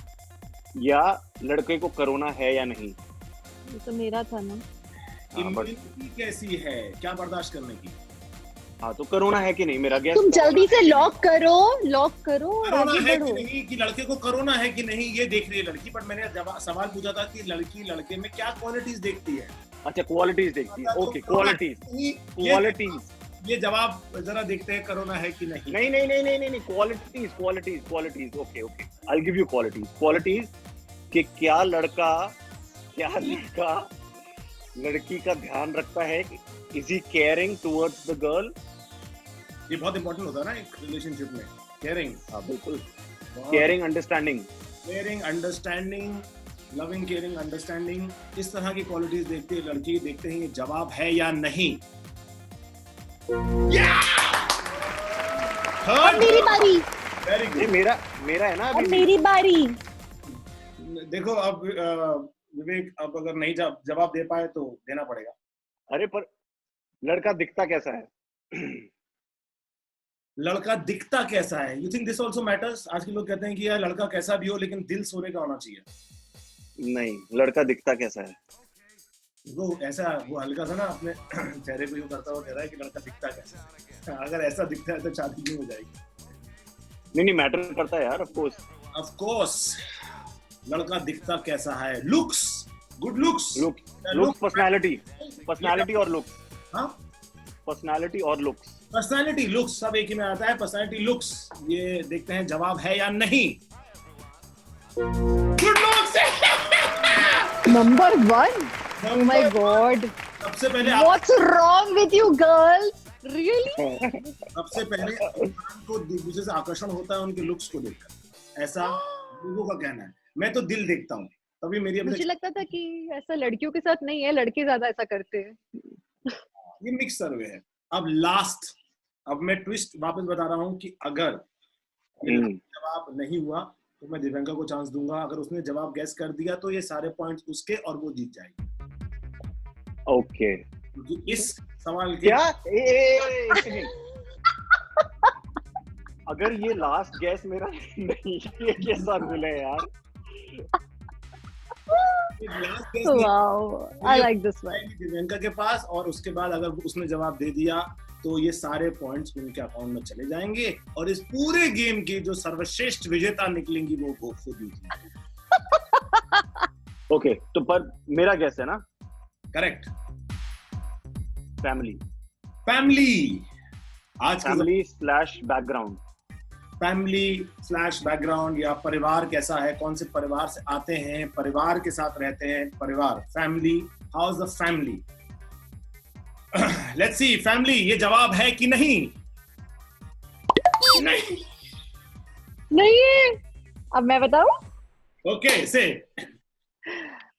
या लड़के को कोरोना है या नहीं। ये तो मेरा था ना। हाँ, but- इम्यूनिटी कैसी है, क्या बर्दाश्त करने की? हाँ तो कोरोना है कि नहीं, मेरा गैस। तुम जल्दी से लॉक करो और कोरोना आगे है कि बढ़ो। नहीं, कि लड़के को कोरोना है कि नहीं ये देख रही है लड़की। बट मैंने सवाल पूछा था कि लड़की लड़के में क्या क्वालिटीज देखती है। अच्छा क्वालिटीज देखती है, ओके क्वालिटीज। ये जवाब जरा देखते हैं, कोरोना है कि नहीं। नहीं qualities okay I give you qualities कि क्या लड़का लड़की का ध्यान रखता है, is he caring towards the girl. ये बहुत इंपॉर्टेंट होता है ना एक रिलेशनशिप में, केयरिंग। हाँ बिल्कुल, caring understanding, loving, caring, understanding, इस तरह की क्वालिटीज देखती है लड़की। देखते हैं ये जवाब है या नहीं। अब मेरी बारी। वेरी ये गुड। मेरा है ना अब अभी। मेरी बारी। देखो अब विवेक, अब अगर नहीं जवाब दे पाए तो देना पड़ेगा। अरे पर लड़का दिखता कैसा है? लड़का दिखता कैसा है, you think this also matters? आज के लोग कहते हैं कि यार लड़का कैसा भी हो लेकिन दिल सोने का होना चाहिए। नहीं, लड़का दिखता कैसा है? वो ऐसा, वो हल्का सा ना अपने चेहरे को यूं करता हुआ कह रहा है कि लड़का दिखता कैसा है। अगर ऐसा दिखता है तो शादी नहीं हो जाएगी। नहीं मैटर करता है यार, ऑफ कोर्स। लड़का दिखता कैसा है? Looks, good looks, looks, personality और लुक्स। हाँ, पर्सनालिटी और लुक्स, पर्सनालिटी, लुक्स सब एक ही में आता है। पर्सनालिटी, लुक्स, ये देखते हैं जवाब है या नहीं। Good looks. Number 1। Oh my God. सबसे पहले What's wrong with you girls? Really? सबसे पहले इंसान को दूसरे से आकर्षण होता है उनके लुक्स को देखकर, ऐसा लोगों का कहना है। मैं तो दिल देखता हूँ, तभी मेरी मुझे लगता था कि ऐसा लड़कियों के साथ नहीं है, लड़के ज्यादा ऐसा करते हैं। ये मिक्स सर्वे है। अब लास्ट, अब मैं ट्विस्ट वापस बता रहा हूँ कि अगर जवाब नहीं हुआ तो मैं दिव्यांका को चांस दूंगा। अगर उसने जवाब गैस कर दिया तो ये सारे पॉइंट्स उसके और वो जीत जाएगी। ओके, क्योंकि इस सवाल के क्या अगर ये लास्ट गैस मेरा नहीं, ये कैसा मिले यार? Last guess Wow, I like this one. Divyanka के पास, और उसके बाद अगर उसने जवाब दे दिया तो ये सारे पॉइंट्स उनके अकाउंट में चले जाएंगे और इस पूरे गेम की जो सर्वश्रेष्ठ विजेता निकलेंगी वो खुद निकलेंगी। ओके, तो पर मेरा गैस है ना करेक्ट। फैमिली आज फैमिली स्लैश बैकग्राउंड, बैकग्राउंड या परिवार कैसा है, कौन से परिवार से आते हैं, परिवार के साथ रहते हैं, परिवार, family, how is the family. Let's see, family ये जवाब है कि नहीं? नहीं है। अब मैं बताऊं? ओके, से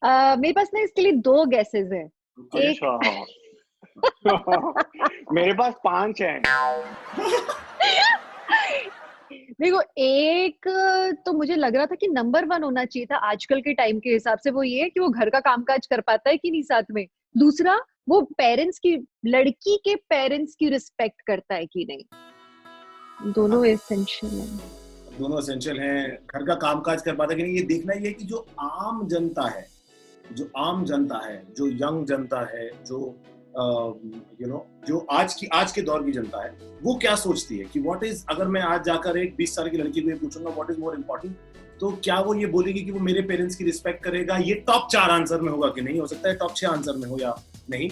मेरे पास ना इसके लिए 2 गैसेस हैं। एक मेरे पास 5 हैं। देखो, एक तो मुझे लग रहा था कि नंबर 1 होना चाहिए था आजकल के टाइम के हिसाब से, वो ये है कि वो घर का कामकाज कर पाता है कि नहीं साथ में। दूसरा, वो पेरेंट्स की, लड़की के पेरेंट्स की रिस्पेक्ट करता है कि नहीं। दोनों एसेंशियल हैं। घर का कामकाज कर पाता है कि नहीं, ये देखना ही है कि जो आम जनता है, जो यंग जनता है, जो जो आज के दौर की जनता है, वो क्या सोचती है कि व्हाट इज, अगर मैं आज जाकर एक 20 साल की लड़की को ये पूछूंगा व्हाट इज मोर इम्पोर्टेंट, तो क्या वो ये बोलेगी कि वो मेरे पेरेंट्स की रिस्पेक्ट करेगा? ये टॉप 4 आंसर में होगा कि नहीं? हो सकता है टॉप 6 आंसर में हो या नहीं,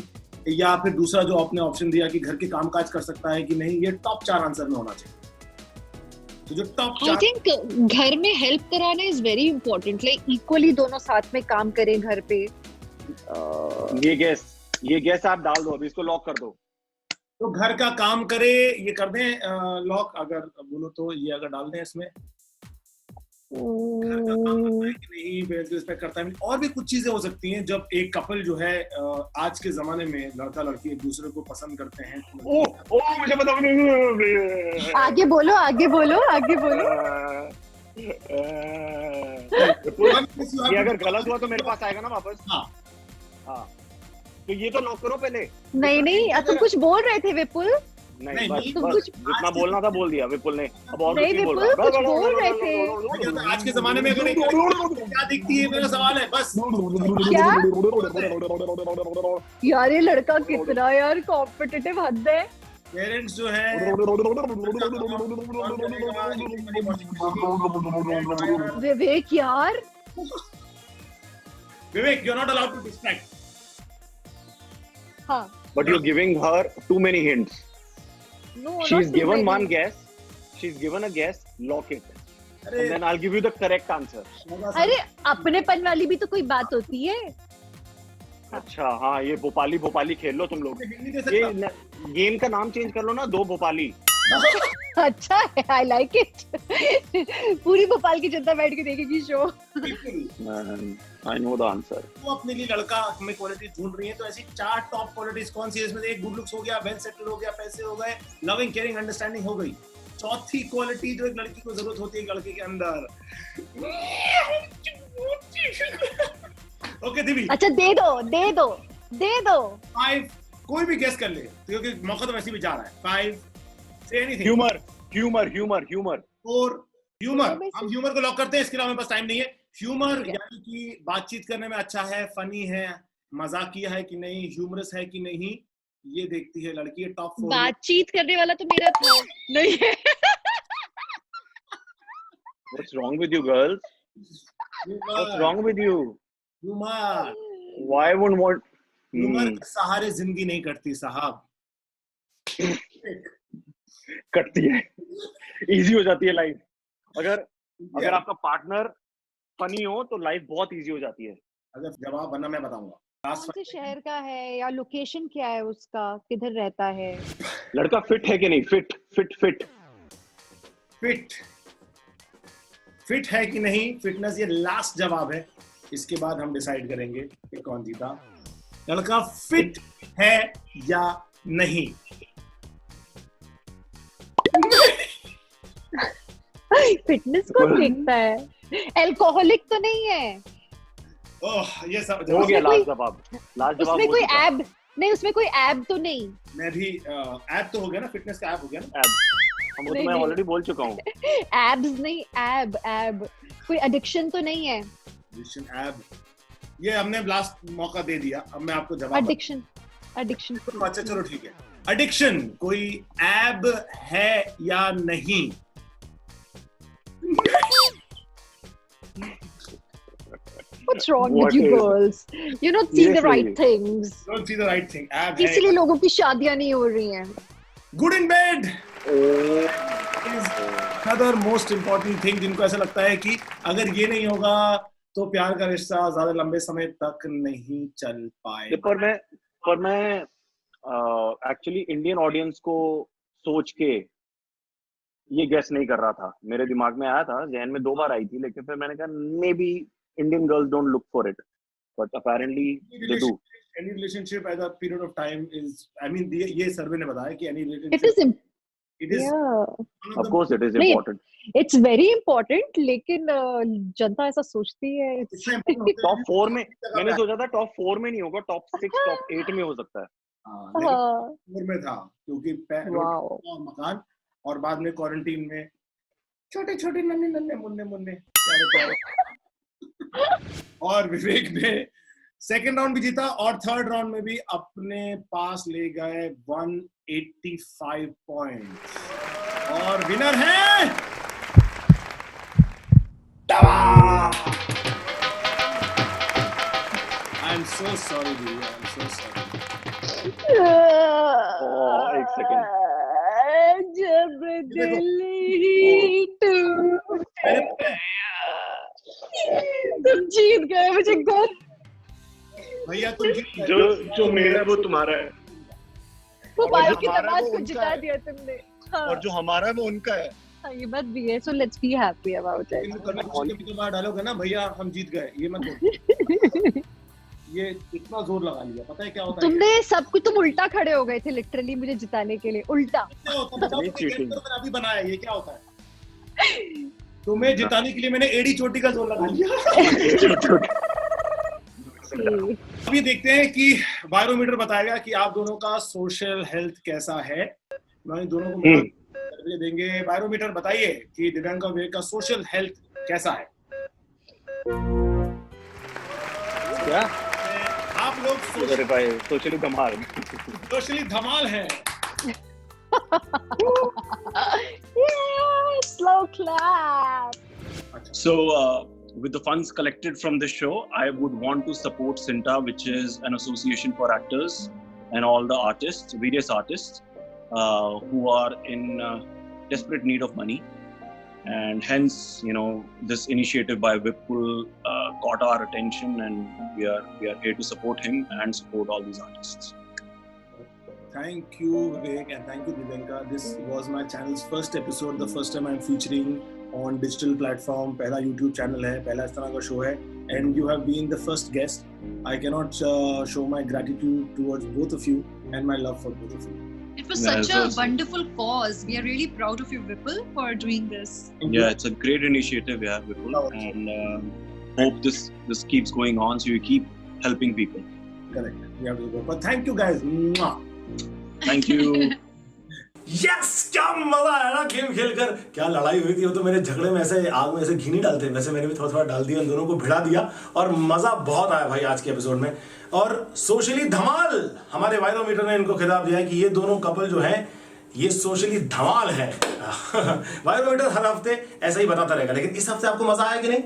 या फिर दूसरा जो आपने ऑप्शन दिया कि घर के कामकाज कर सकता है कि नहीं, ये टॉप 4 आंसर में होना चाहिए। तो जो टॉप 4, आई थिंक घर में हेल्प कराना is very important, like equally दोनों साथ में काम करें घर पे। ये गैस आप डाल दो, अभी इसको लॉक कर दो। तो घर का काम करे, ये कर दें लॉक, अगर बोलो तो ये अगर डाल दें इसमें, घर का काम करता है कि नहीं, पेरेंट्स की रिस्पेक्ट करता है। और भी कुछ चीजें हो सकती हैं जब एक कपल जो है आज के जमाने में लड़का लड़की एक दूसरे को पसंद करते हैं। मुझे पता, आगे बोलो। ये अगर गलत हुआ तो मेरे पास आएगा ना वापस। हाँ, तो ये तो लॉक करो पहले। नहीं, तुम कुछ बोल रहे थे विपुल। नहीं बस तुम बस कुछ जितना बोलना था बोल दिया विपुल ने, अब और नहीं, कुछ नहीं बोल विपुल रहा। कुछ बोल रहे थे। आज के जमाने में अगर एक लड़की क्या दिखती है, मेरा सवाल है बस। क्या यार, ये लड़का कितना यार कॉम्पिटिटिव हद है। पेरेंट्स जो है विवेक यार, Vivek, you are not allowed to distract. हाँ, But you're giving her too many hints. no, She's not too given many. one guess. She's given a guess. Lock it. अरे And then I'll give you the correct answer. अरे अपनेपन वाली भी तो कोई बात होती है। अच्छा हाँ, ये भोपाली भोपाली खेल लो तुम लोग। हिंदी दे ये सकता। गेम का नाम चेंज कर लो ना, 2 भोपाली। अच्छा है, आई लाइक इट। पूरी भोपाल की जनता बैठ के देखेगी show. I know the answer. वो अपने लिए लड़का में क्वालिटी ढूंढ रही है, तो ऐसी 4 टॉप क्वालिटीज कौन सी है? इसमें से एक गुड लुक्स हो गया, वेल सेटल हो गया, पैसे हो गए, लविंग केयरिंग अंडरस्टैंडिंग हो गई। चौथी क्वालिटी जो एक लड़की को जरूरत होती है एक लड़के के अंदर। ओके दिव्य, अच्छा दे दो, दे दो, दे दो। 5, कोई भी गेस कर ले क्योंकि मौका तो वैसे भी जा रहा है। 5, से एनीथिंग। Humor. 4, ह्यूमर। में हम ह्यूमर को लॉक करते हैं, इसके अलावा हमारे पास टाइम नहीं है। ह्यूमर ठीक है। यानी कि बातचीत करने में अच्छा है, फनी है, मजाकिया है कि नहीं, ह्यूमरस है कि नहीं, ये देखती है लड़की। टॉप 4 बातचीत करने वाला तो मेरा था नहीं है। What's wrong with you girls? What's wrong with you? Humour Why wouldn't want? Humour के सहारे जिंदगी नहीं कटती साहब। कटती है, इजी हो जाती है लाइफ। अगर आपका पार्टनर फनी हो तो लाइफ बहुत इजी हो जाती है। अगर जवाब बनना मैं बताऊंगा। कौन से शहर का है या लोकेशन क्या है उसका, किधर रहता है? लड़का फिट है कि नहीं? फिट है कि नहीं, फिटनेस ये लास्ट जवाब है। इसके बाद हम डिसाइड करेंगे कि कौन जीता। लड़का फिट है या नहीं? फिटनेस कौन देखता है? अल्कोहलिक तो नहीं है? ओह, ये सब हो गया उसमें लास्ट जवाब। उसमें हो कोई चुका। ऐब नहीं, उसमें कोई ऐब तो नहीं? मैं भी ऐप तो हो गया ना, फिटनेस का ऐप हो गया ना। वो तो मैं नहीं। ऑलरेडी बोल चुका हूँ। एब्स नहीं, ऐब। कोई एडिक्शन तो नहीं है? ऐप, ये हमने लास्ट मौका दे दिया, अब मैं आपको जवाब एडिक्शन अच्छा चलो ठीक है। एडिक्शन कोई ऐब है या नहीं? What's wrong What with you is- girls? You don't see the Seriously. right things. Don't see the right thing. ऐब है। इसीलिए लोगों की शादियां नहीं हो रही हैं। Good in bed is another most important thing, जिनको ऐसा लगता है कि अगर ये नहीं होगा तो प्यार का रिश्ता ज्यादा लंबे समय तक नहीं चल पाएगा। पर मैं एक्चुअली इंडियन ऑडियंस को सोच के ये गेस नहीं कर रहा था। मेरे दिमाग में आया था, जहन में 2 बार आई थी, लेकिन फिर मैंने कहा may be Indian girls don't look for it, but apparently they do. Any relationship at a period of time is, I mean, ये सर्वे ने बताया कि any It relationship, is it is yeah. one of course it is नहीं, important. It's very important, लेकिन जनता ऐसा सोचती है। Top 4 में मैंने सोचा था, टॉप 4 में नहीं होगा, टॉप 6 टॉप 8 में हो सकता है। हाँ, में था क्योंकि वाओ। और मकान, और बाद में क्वारंटीन में छोटे छोटे नन्हे नन्हे मुन्ने मुन्ने प्यारे प्यारे। और विवेक ने सेकंड राउंड भी जीता और थर्ड राउंड में भी अपने पास ले गए 185 पॉइंट और विनर है I am so sorry I am so sorry. एक सेकंड। जब दिल ही टूट तुम जीत गए, मुझे गौर भैया तुम जो मेरा है वो तुम्हारा है, वो बालों की हमारा तमाश वो को उनका जिता है। दिया तुमने। हाँ, और जो हमारा है वो उनका है। हाँ, ये बात भी है। So let's be happy about it. बार डालोगे ना भैया हम जीत गए, ये मत बोलो। ये इतना जोर लगा लिया, पता है क्या होता है? तुमने सब कुछ, तुम उल्टा खड़े हो गए थे लिटरली मुझे जिताने के लिए, उल्टा। क्या होता है बताओ, नहीं, तुमने cheating। character मैंने अभी बनाया, ये क्या होता है? तुम्हें जिताने के लिए मैंने एड़ी चोटी का जोर लगा लिया। अभी देखते हैं कि बायोमीटर बताएगा कि आप दोनों का सोशल हेल्थ कैसा है। ना ही दोनों को मौका करके देंगे। वायरोमीटर बताइए कि दिव्यांका विवेक का सोशल हेल्थ कैसा है? क्या आप लोग सोशली धमाल Yeah, है। slow clap. So, with the funds collected from this show, I would want to support Cinta, which is an association for actors and all the artists, various artists who are in desperate need of money. And hence, this initiative by Vipul got our attention, and we are here to support him and support all these artists. Thank you, Vivek, and thank you, Divyanka. This was my channel's first episode, the first time I'm featuring on digital platform. पहला YouTube channel है, पहला इस तरह का show है, and you have been the first guest. I cannot show my gratitude towards both of you and my love for both of you. It was such a wonderful cause. We are really proud of you, Vipul, for doing this. Yeah, it's a great initiative, Vipul, and hope this keeps going on, so you keep helping people. Correct. We have to go. But thank you, guys. Mwah. Thank you. Yes! क्या मजा आया ना game खेलकर। क्या लड़ाई हुई थी, वो तो मेरे झगड़े में ऐसे आग में ऐसे घी नहीं डालते, वैसे मैंने भी थोड़ा थोड़ा डाल दिया, उन दोनों को भिड़ा दिया और मजा बहुत आया भाई आज के एपिसोड में। और सोशली धमाल हमारे वायरोमीटर ने इनको खिताब दिया है कि ये दोनों कपल जो हैं ये सोशली धमाल है। वायरोमीटर हर हफ्ते ऐसा ही बताता रहेगा, लेकिन इस हफ्ते आपको मजा आया कि नहीं?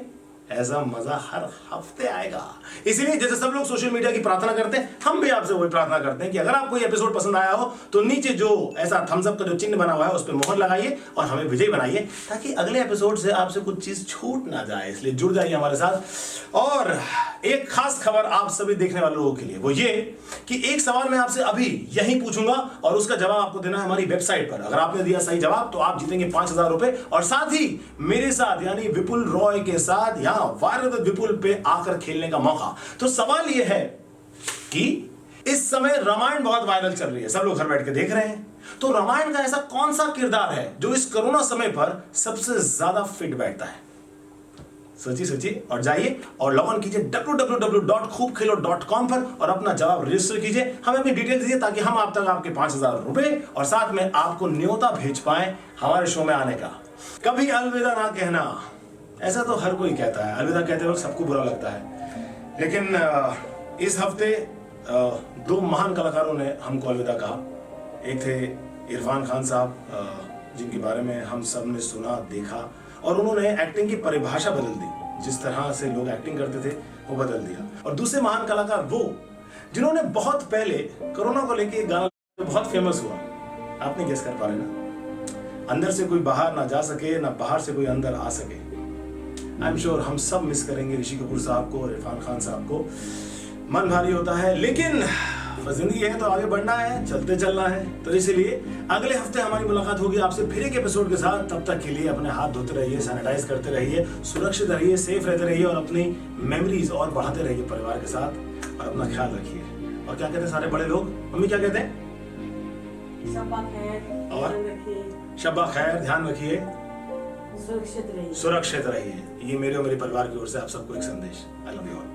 ऐसा मजा हर हफ्ते आएगा। इसीलिए जैसे सब लोग सोशल मीडिया की प्रार्थना करते हैं, हम भी आपसे वही प्रार्थना करते हैं कि अगर आपको ये एपिसोड पसंद आया हो तो नीचे जो ऐसा थम्स अप का जो चिन्ह बना हुआ है उस पर मोहर लगाइए और हमें विजयी बनाइए, ताकि अगले एपिसोड से आपसे कुछ चीज छूट ना जाए। इसलिए जुड़ जाइए हमारे साथ। और एक खास खबर आप सभी देखने वाले लोगों के लिए, वो ये कि एक सवाल मैं आपसे अभी यहीं पूछूंगा और उसका जवाब आपको देना है हमारी वेबसाइट पर। अगर आपने दिया सही जवाब तो आप जीतेंगे 5,000 रुपए, और साथ ही मेरे साथ यानी विपुल रॉय के साथ यहाँ वायरल विद विपुल पे आकर खेलने का मौका। तो सवाल यह है कि इस समय रामायण बहुत वायरल चल रही है, सब लोग घर बैठ के देख रहे हैं, तो रामायण का ऐसा कौन सा किरदार है जो इस कोरोना समय पर सबसे ज्यादा फिट बैठता है? सोचिए और जाइए और लॉग इन कीजिए www.khoobkhelo.com पर और अपना जवाब रजिस्टर कीजिए। हमें अपनी डिटेल दीजिए ताकि हम आप तक आपके 5,000 रुपए और साथ में आपको न्योता भेज पाए हमारे शो में आने का। कभी अलविदा ना कहना, ऐसा तो हर कोई कहता है, अलविदा कहते वक्त सबको बुरा लगता है, लेकिन इस हफ्ते दो महान कलाकारों ने हमको अलविदा कहा। एक थे इरफान खान साहब, जिनके बारे में हम सब ने सुना देखा, और उन्होंने एक्टिंग की परिभाषा बदल दी। जिस तरह से लोग एक्टिंग करते थे वो बदल दिया। और दूसरे महान कलाकार वो जिन्होंने बहुत पहले कोरोना को लेके एक गाना बहुत फेमस हुआ, आपने गेस कर पा रहे ना, अंदर से कोई बाहर ना जा सके ना बाहर से कोई अंदर आ सके। आई एम श्योर हम सब मिस करेंगे ऋषि कपूर साहब को और इरफान खान साहब को। मन भारी होता है, लेकिन जिंदगी है तो आगे बढ़ना है, चलते चलना है। तो इसलिए अगले हफ्ते हमारी मुलाकात होगी आपसे फिर एक एपिसोड के साथ। तब तक के लिए अपने हाथ धोते रहिए, सैनिटाइज करते रहिए, सुरक्षित रहिए, सेफ रहते रहिए और अपनी मेमोरीज और बढ़ाते रहिए परिवार के साथ, और अपना ख्याल रखिए। और क्या कहते हैं सारे बड़े लोग, मम्मी क्या कहते हैं? शब्बा खैर, और शब्बा खैर, ध्यान रखिए, सुरक्षित रहिए। ये मेरे और मेरे परिवार की ओर से आप सबको एक संदेश। I love you all.